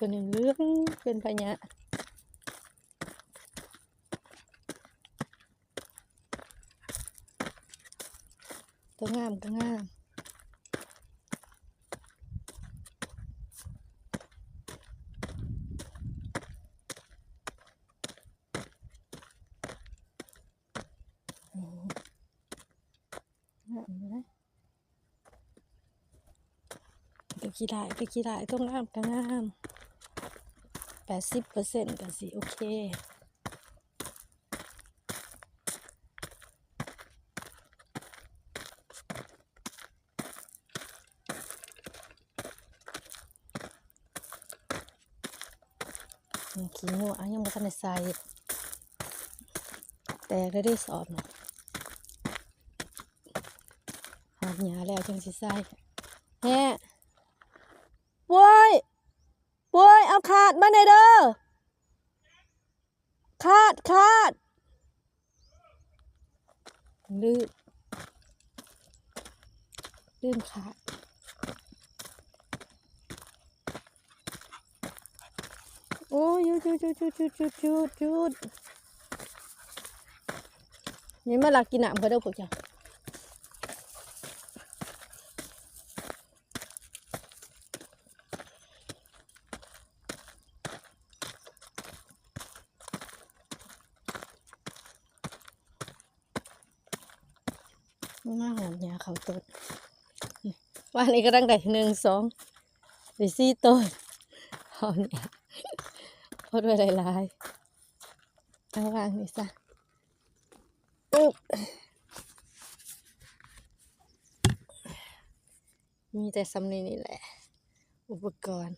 ตัวหนึ่งเรื่องเป็นพญะตัวงามก็งามงามเลยตัวขี้ได้ตัวงามก็งาม80%ก็สิโอเคขี้งัวยังไม่ทันได้ใส่แต่ก็ได้สอบนะหอบหยาแล้วจังสิใส่แฮ่ป่วยเอาขาดมาหน่อยเด้อขาดลืมขาดโอ้ยจุดนี่มาลักกินน้ำเขาเด้อพวกเจ้ามาหอมยาเขาต้นว่านี่ก็ตั้งแต่1 2 4ต้นหอมยาพดไว้หลายๆเอาวางนี่ซะมีแต่สำนีนี่แหละอุปกรณ์